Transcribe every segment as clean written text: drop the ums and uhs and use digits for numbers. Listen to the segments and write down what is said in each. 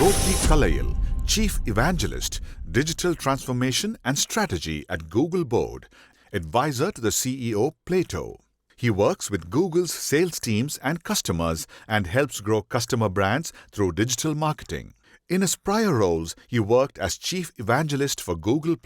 Gopi Kallayil, Chief Evangelist, Digital Transformation and Strategy at Google Board, advisor to the CEO Plato. He works with Google's sales teams and customers and helps grow customer brands through digital marketing. In his prior roles, he worked as Chief Evangelist for Google+,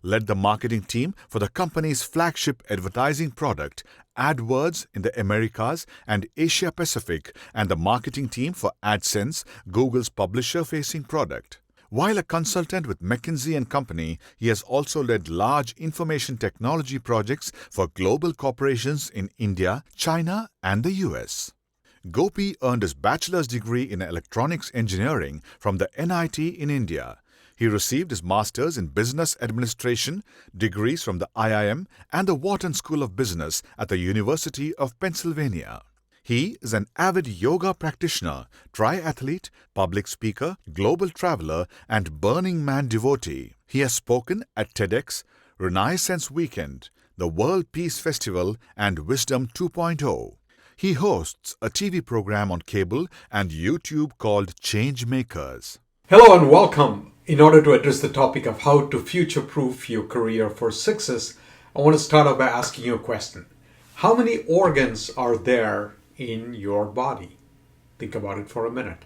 led the marketing team for the company's flagship advertising product, AdWords in the Americas and Asia Pacific, and the marketing team for AdSense, Google's publisher-facing product. While a consultant with McKinsey & Company, he has also led large information technology projects for global corporations in India, China, and the US. Gopi earned his bachelor's degree in electronics engineering from the NIT in India. He received his master's in business administration degrees from the IIM and the Wharton School of Business at the University of Pennsylvania. He is an avid yoga practitioner, triathlete, public speaker, global traveler, and Burning Man devotee. He has spoken at TEDx, Renaissance Weekend, the World Peace Festival, and Wisdom 2.0. He hosts a TV program on cable and YouTube called Change Makers. Hello and welcome. In order to address the topic of how to future-proof your career for success, I want to start off by asking you a question. How many organs are there in your body? Think about it for a minute.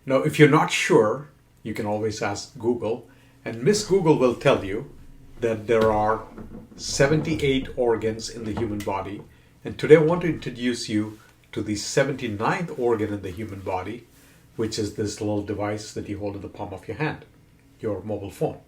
Now, if you're not sure, you can always ask Google, and Miss Google will tell you that there are 78 organs in the human body. And today I want to introduce you to the 79th organ in the human body, which is this little device that you hold in the palm of your hand, your mobile phone.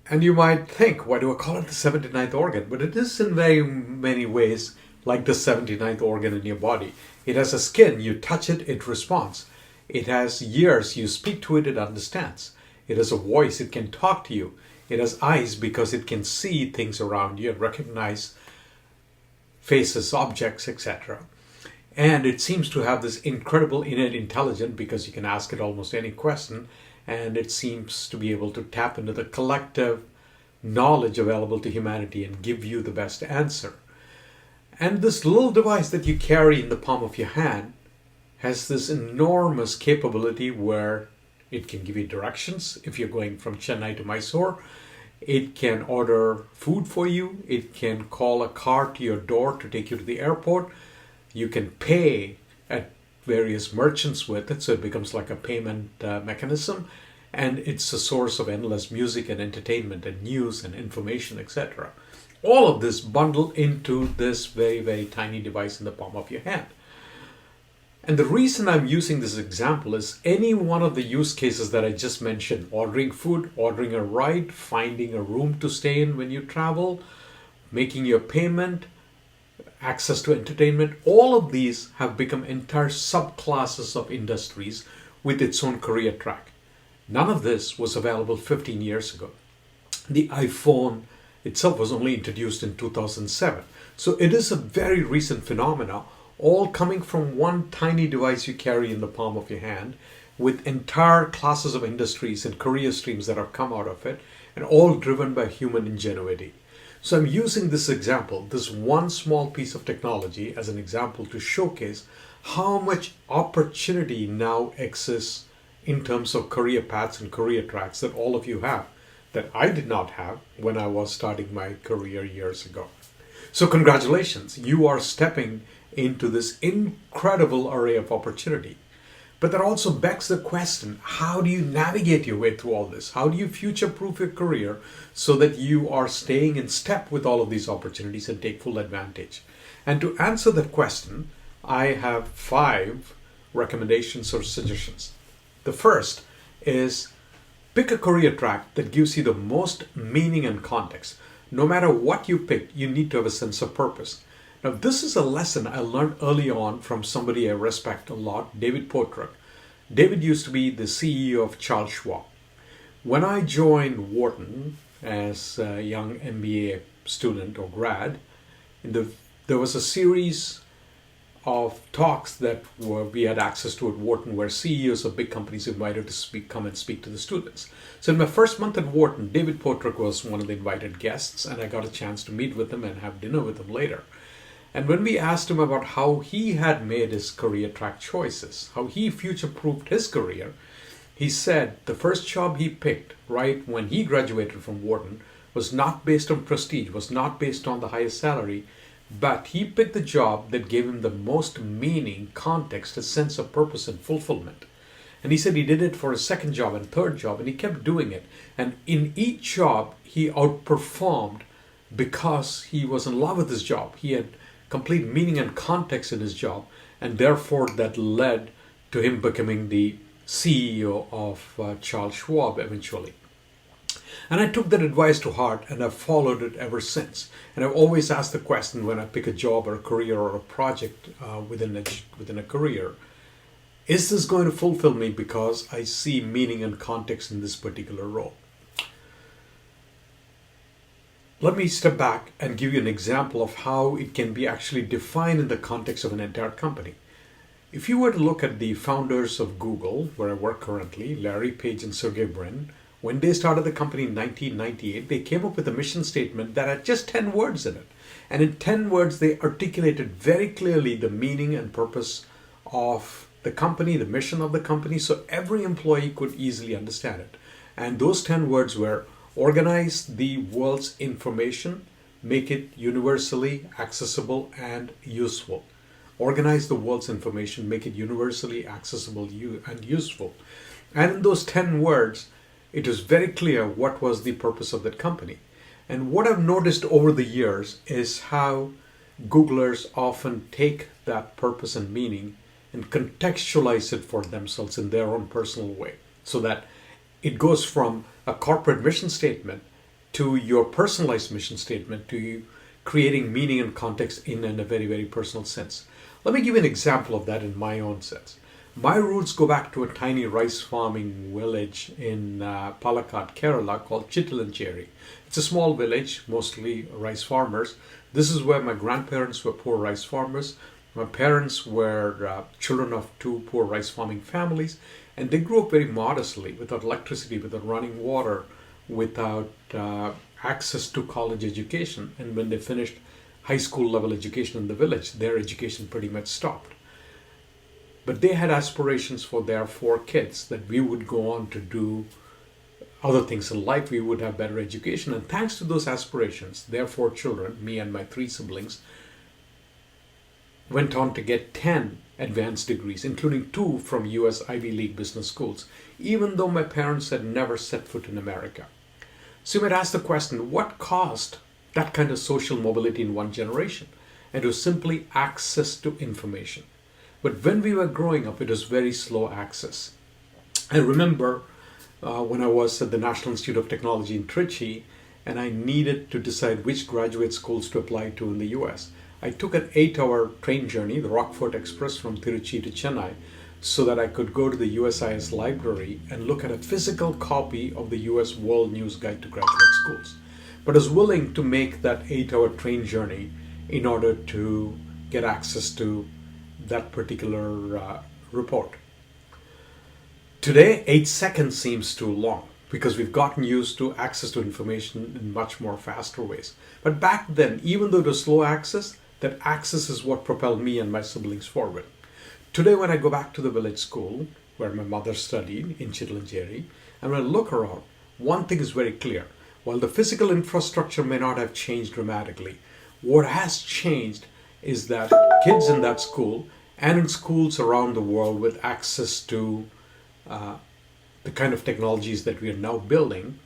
And you might think, why do I call it the 79th organ? But it is in very many ways like the 79th organ in your body. It has a skin, you touch it, it responds. It has ears, you speak to it, it understands. It has a voice, it can talk to you. It has eyes because it can see things around you and recognize faces, objects, etc. And it seems to have this incredible innate intelligence because you can ask it almost any question, and it seems to be able to tap into the collective knowledge available to humanity and give you the best answer. And this little device that you carry in the palm of your hand has this enormous capability where it can give you directions if you're going from Chennai to Mysore. It can order food for you. It can call a car to your door to take you to the airport. You can pay at various merchants with it, so it becomes like a payment mechanism. And it's a source of endless music and entertainment and news and information, etc. All of this bundled into this very, very tiny device in the palm of your hand. And the reason I'm using this example is any one of the use cases that I just mentioned, ordering food, ordering a ride, finding a room to stay in when you travel, making your payment, access to entertainment, all of these have become entire subclasses of industries with its own career track. None of this was available 15 years ago. The iPhone itself was only introduced in 2007. So it is a very recent phenomenon, all coming from one tiny device you carry in the palm of your hand, with entire classes of industries and career streams that have come out of it, and all driven by human ingenuity. So I'm using this example, this one small piece of technology, as an example to showcase how much opportunity now exists in terms of career paths and career tracks that all of you have, that I did not have when I was starting my career years ago. So congratulations, you are stepping into this incredible array of opportunity. But that also begs the question, how do you navigate your way through all this? How do you future-proof your career so that you are staying in step with all of these opportunities and take full advantage? And to answer that question, I have 5 recommendations or suggestions. The first is pick a career track that gives you the most meaning and context. No matter what you pick, you need to have a sense of purpose. Now, this is a lesson I learned early on from somebody I respect a lot, David Pottruck. David used to be the CEO of Charles Schwab. When I joined Wharton as a young MBA student or grad, there was a series of talks that we had access to at Wharton where CEOs of big companies invited to come and speak to the students. So in my first month at Wharton, David Pottruck was one of the invited guests, and I got a chance to meet with him and have dinner with him later. And when we asked him about how he had made his career track choices, how he future-proofed his career, he said the first job he picked right when he graduated from Wharton was not based on prestige, was not based on the highest salary, but he picked the job that gave him the most meaning, context, a sense of purpose and fulfillment. And he said he did it for his second job and third job, and he kept doing it. And in each job, he outperformed because he was in love with his job. He had complete meaning and context in his job, and therefore that led to him becoming the CEO of Charles Schwab eventually. And I took that advice to heart, and I've followed it ever since. And I've always asked the question when I pick a job or a career or a project within a career, is this going to fulfill me because I see meaning and context in this particular role? Let me step back and give you an example of how it can be actually defined in the context of an entire company. If you were to look at the founders of Google, where I work currently, Larry Page and Sergey Brin, when they started the company in 1998, they came up with a mission statement that had just 10 words in it. And in 10 words, they articulated very clearly the meaning and purpose of the company, the mission of the company, so every employee could easily understand it. And those 10 words were: organize the world's information, make it universally accessible and useful. Organize the world's information, make it universally accessible and useful. And in those 10 words, it was very clear what was the purpose of that company. And what I've noticed over the years is how Googlers often take that purpose and meaning and contextualize it for themselves in their own personal way, so that it goes from a corporate mission statement to your personalized mission statement to you creating meaning and context in a very, very personal sense. Let me give you an example of that in my own sense. My roots go back to a tiny rice farming village in Palakkad, Kerala called Chittilancheri. It's a small village, mostly rice farmers. This is where my grandparents were poor rice farmers. My parents were children of two poor rice farming families, and they grew up very modestly, without electricity, without running water, without access to college education. And when they finished high school level education in the village, their education pretty much stopped. But they had aspirations for their 4 kids that we would go on to do other things in life, we would have better education. And thanks to those aspirations, their 4 children, me and my 3 siblings, went on to get 10 advanced degrees, including 2 from US Ivy League business schools, even though my parents had never set foot in America. So you might ask the question, what caused that kind of social mobility in one generation? And it was simply access to information. But when we were growing up, it was very slow access. I remember when I was at the National Institute of Technology in Trichy, and I needed to decide which graduate schools to apply to in the US. I took an 8-hour train journey, the Rockford Express from Tiruchi to Chennai, so that I could go to the USIS library and look at a physical copy of the US World News Guide to Graduate Schools. But I was willing to make that 8-hour train journey in order to get access to that particular report. Today, 8 seconds seems too long because we've gotten used to access to information in much more faster ways. But back then, even though it was slow access, that access is what propelled me and my siblings forward. Today, when I go back to the village school where my mother studied in Chittilancheri, and when I look around, one thing is very clear. While the physical infrastructure may not have changed dramatically, what has changed is that kids in that school and in schools around the world with access to the kind of technologies that we are now building,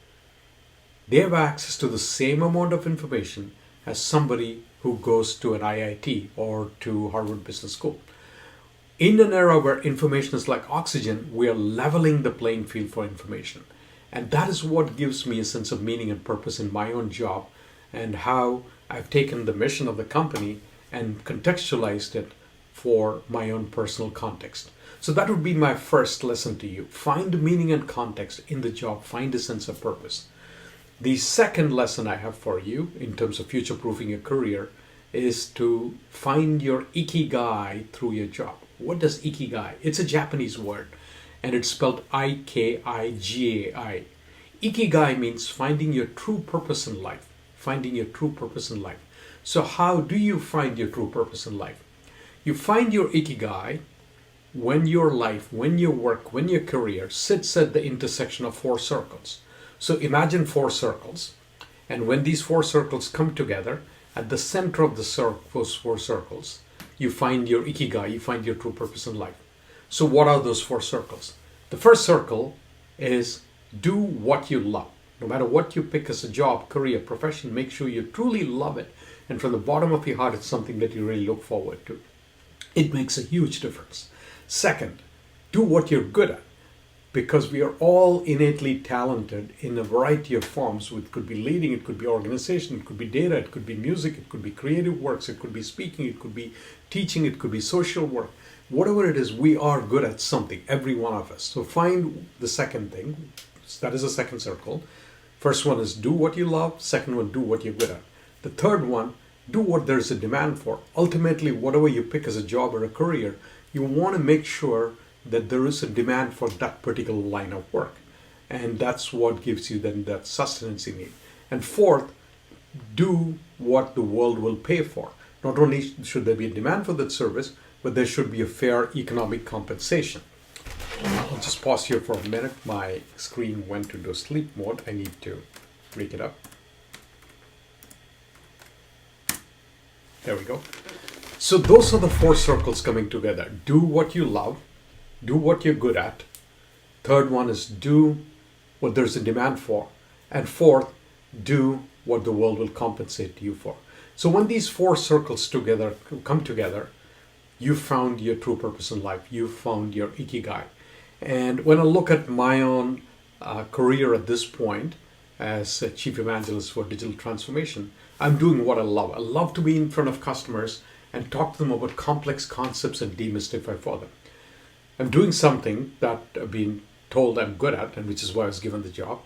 they have access to the same amount of information as somebody who goes to an IIT or to Harvard Business School. In an era where information is like oxygen, we are leveling the playing field for information. And that is what gives me a sense of meaning and purpose in my own job, and how I've taken the mission of the company and contextualized it for my own personal context. So that would be my first lesson to you. Find meaning and context in the job. Find a sense of purpose. The second lesson I have for you in terms of future-proofing your career is to find your ikigai through your job. What does ikigai? It's a Japanese word, and it's spelled I-K-I-G-A-I. Ikigai means finding your true purpose in life, finding your true purpose in life. So how do you find your true purpose in life? You find your ikigai when your life, when your work, when your career sits at the intersection of four circles. So imagine four circles. And when these four circles come together, at the center of those four circles, you find your ikigai, you find your true purpose in life. So what are those four circles? The first circle is do what you love. No matter what you pick as a job, career, profession, make sure you truly love it. And from the bottom of your heart, it's something that you really look forward to. It makes a huge difference. Second, do what you're good at, because we are all innately talented in a variety of forms. It could be leading, it could be organization, it could be data, it could be music, it could be creative works, it could be speaking, it could be teaching, it could be social work. Whatever it is, we are good at something, every one of us. So find the second thing. That is the second circle. First one is do what you love. Second one, do what you're good at. The third one, do what there's a demand for. Ultimately, whatever you pick as a job or a career, you want to make sure that there is a demand for that particular line of work. And that's what gives you then that sustenance you need. And fourth, do what the world will pay for. Not only should there be a demand for that service, but there should be a fair economic compensation. I'll just pause here for a minute. My screen went into sleep mode. I need to wake it up. There we go. So those are the four circles coming together. Do what you love. Do what you're good at. Third one is do what there's a demand for. And fourth, do what the world will compensate you for. So when these four circles come together, you found your true purpose in life. You found your ikigai. And when I look at my own career at this point as a chief evangelist for digital transformation, I'm doing what I love. I love to be in front of customers and talk to them about complex concepts and demystify for them. I'm doing something that I've been told I'm good at, and which is why I was given the job.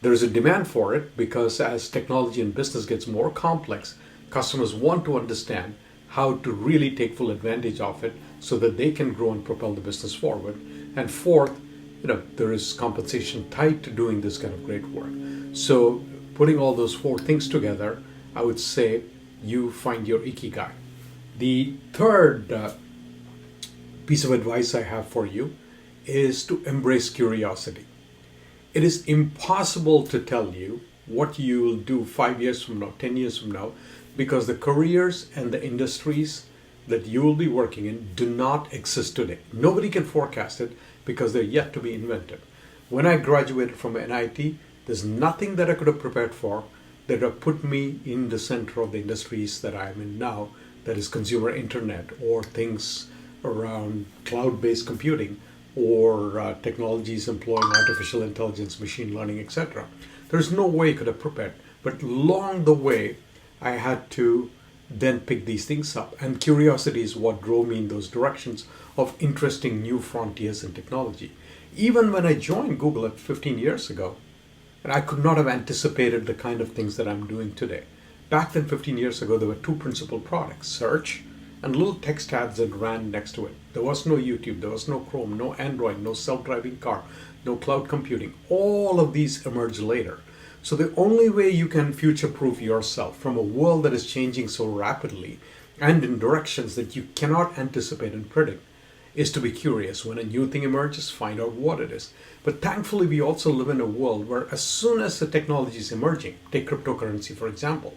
There is a demand for it because as technology and business gets more complex, customers want to understand how to really take full advantage of it so that they can grow and propel the business forward. And fourth, there is compensation tied to doing this kind of great work. So putting all those four things together, I would say you find your ikigai. The third piece of advice I have for you is to embrace curiosity. It is impossible to tell you what you will do 5 years from now, 10 years from now, because the careers and the industries that you will be working in do not exist today. Nobody can forecast it because they're yet to be invented. When I graduated from NIT, there's nothing that I could have prepared for that have put me in the center of the industries that I'm in now, that is consumer internet or things around cloud-based computing or technologies employing artificial intelligence, machine learning, etc. There's no way I could have prepared. But along the way, I had to then pick these things up. And curiosity is what drove me in those directions of interesting new frontiers in technology. Even when I joined Google at 15 years ago, and I could not have anticipated the kind of things that I'm doing today. Back then, 15 years ago, there were two principal products, search and little text ads that ran next to it. There was no YouTube, there was no Chrome, no Android, no self-driving car, no cloud computing. All of these emerged later. So the only way you can future-proof yourself from a world that is changing so rapidly and in directions that you cannot anticipate and predict is to be curious. When a new thing emerges, find out what it is. But thankfully, we also live in a world where as soon as the technology is emerging, take cryptocurrency for example,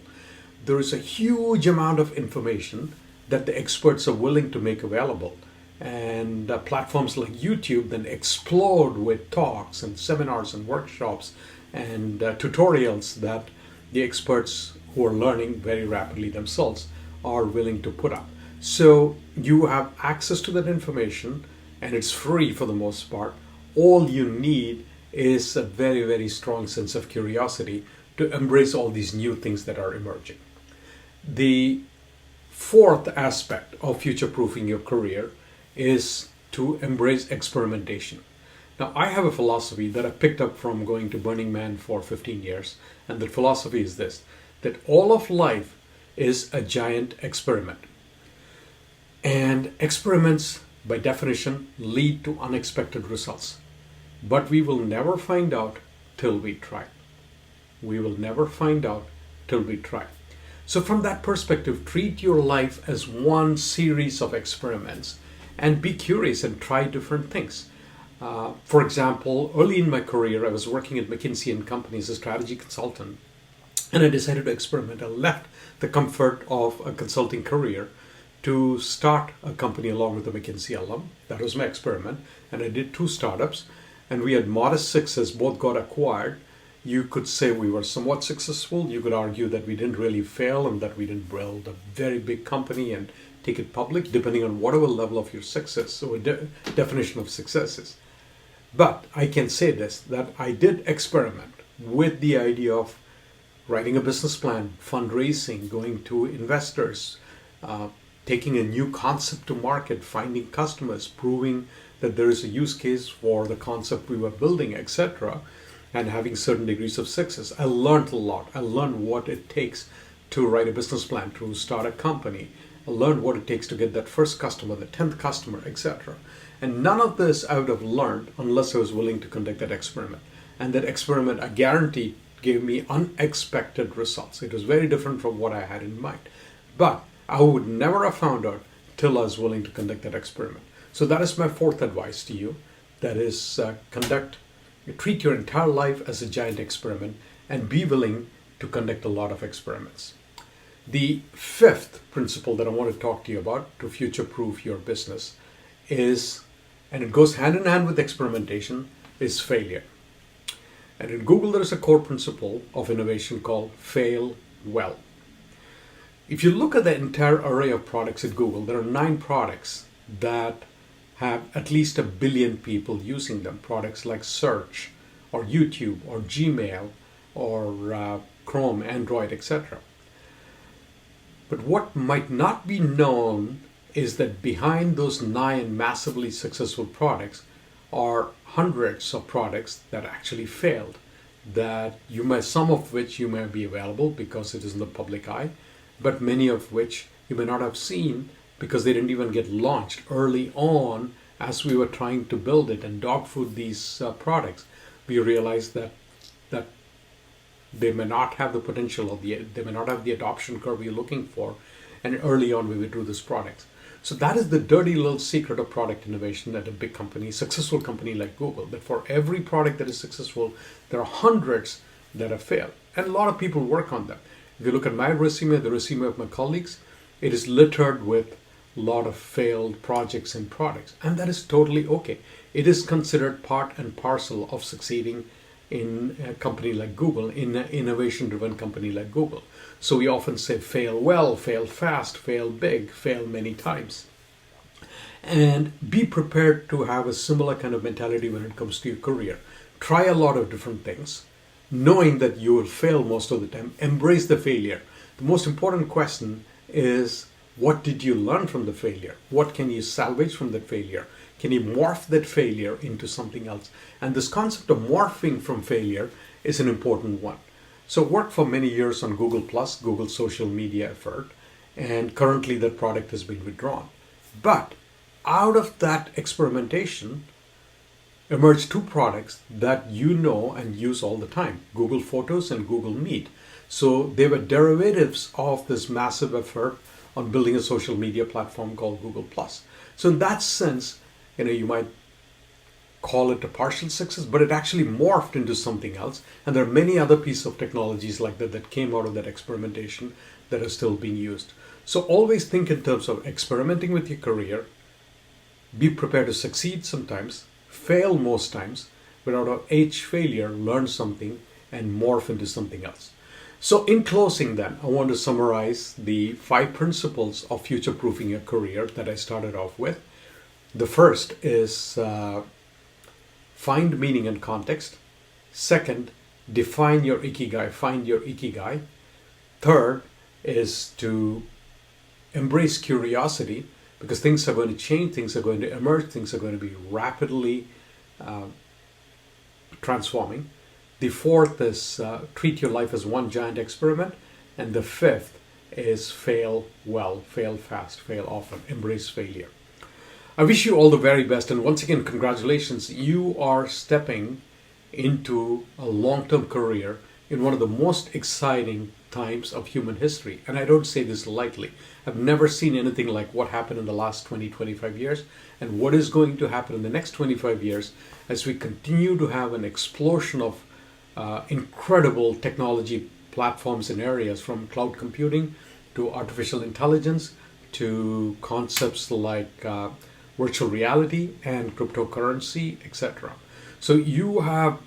there is a huge amount of information that the experts are willing to make available. And platforms like YouTube then explode with talks and seminars and workshops and tutorials that the experts who are learning very rapidly themselves are willing to put up. So you have access to that information and it's free for the most part. All you need is a very, very strong sense of curiosity to embrace all these new things that are emerging. The fourth aspect of future-proofing your career is to embrace experimentation. Now, I have a philosophy that I picked up from going to Burning Man for 15 years, and the philosophy is this, that all of life is a giant experiment. And experiments, by definition, lead to unexpected results. But we will never find out till we try. We will never find out till we try. So from that perspective, treat your life as one series of experiments and be curious and try different things. For example, early in my career, I was working at McKinsey & Company as a strategy consultant, and I decided to experiment. I left the comfort of a consulting career to start a company along with the McKinsey alum. That was my experiment. And I did 2 startups, and we had modest success. Both got acquired. You could say we were somewhat successful. You could argue that we didn't really fail and that we didn't build a very big company and take it public, depending on whatever level of your success or definition of success is. But I can say this, that I did experiment with the idea of writing a business plan, fundraising, going to investors, taking a new concept to market, finding customers, proving that there is a use case for the concept we were building, etc., and having certain degrees of success. I learned a lot. I learned what it takes to write a business plan, to start a company. I learned what it takes to get that first customer, the 10th customer, etc. And none of this I would have learned unless I was willing to conduct that experiment. And that experiment, I guarantee, gave me unexpected results. It was very different from what I had in mind. But I would never have found out till I was willing to conduct that experiment. So that is my 4th advice to you. That is, treat your entire life as a giant experiment and be willing to conduct a lot of experiments. The 5th principle that I want to talk to you about to future-proof your business is, and it goes hand in hand with experimentation, is failure. And in Google, there is a core principle of innovation called fail well. If you look at the entire array of products at Google, there are 9 products that have at least 1 billion people using them. Products like Search or YouTube or Gmail or Chrome, Android, etc. But what might not be known is that behind those 9 massively successful products are hundreds of products that actually failed, that some of which you may be available because it is in the public eye, but many of which you may not have seen because they didn't even get launched early on as we were trying to build it and dog food these products. We realized that they may not have the potential or they may not have the adoption curve you're looking for, and early on we withdrew these products. So that is the dirty little secret of product innovation at a big company, successful company like Google, that for every product that is successful, there are hundreds that have failed. And a lot of people work on them. If you look at my resume, the resume of my colleagues, it is littered with a lot of failed projects and products. And that is totally okay. It is considered part and parcel of succeeding in a company like Google, in an innovation-driven company like Google. So we often say fail well, fail fast, fail big, fail many times. And be prepared to have a similar kind of mentality when it comes to your career. Try a lot of different things, knowing that you will fail most of the time. Embrace the failure. The most important question is, what did you learn from the failure? What can you salvage from that failure? Can you morph that failure into something else? And this concept of morphing from failure is an important one. So I worked for many years on Google+, Google's social media effort, and currently that product has been withdrawn. But out of that experimentation emerged 2 products that you know and use all the time, Google Photos and Google Meet. So they were derivatives of this massive effort on building a social media platform called Google+. So in that sense, you might call it a partial success, but it actually morphed into something else. And there are many other pieces of technologies like that came out of that experimentation that are still being used. So always think in terms of experimenting with your career, be prepared to succeed sometimes, fail most times, but out of each failure, learn something and morph into something else. So in closing then, I want to summarize the 5 principles of future-proofing your career that I started off with. The first is find meaning and context. Second, define your ikigai, find your ikigai. Third is to embrace curiosity, because things are going to change, things are going to emerge, things are going to be rapidly transforming. The 4th is treat your life as one giant experiment. And the 5th is fail well, fail fast, fail often, embrace failure. I wish you all the very best, and once again, congratulations. You are stepping into a long-term career in one of the most exciting times of human history. And I don't say this lightly. I've never seen anything like what happened in the last 20, 25 years and what is going to happen in the next 25 years as we continue to have an explosion of incredible technology platforms and areas, from cloud computing to artificial intelligence to concepts like virtual reality and cryptocurrency, etc. So you have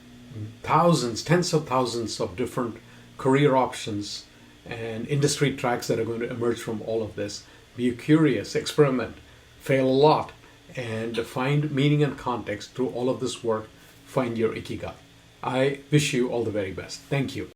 thousands, tens of thousands of different career options and industry tracks that are going to emerge from all of this. Be curious, experiment, fail a lot, and find meaning and context through all of this work. Find your ikigai. I wish you all the very best. Thank you.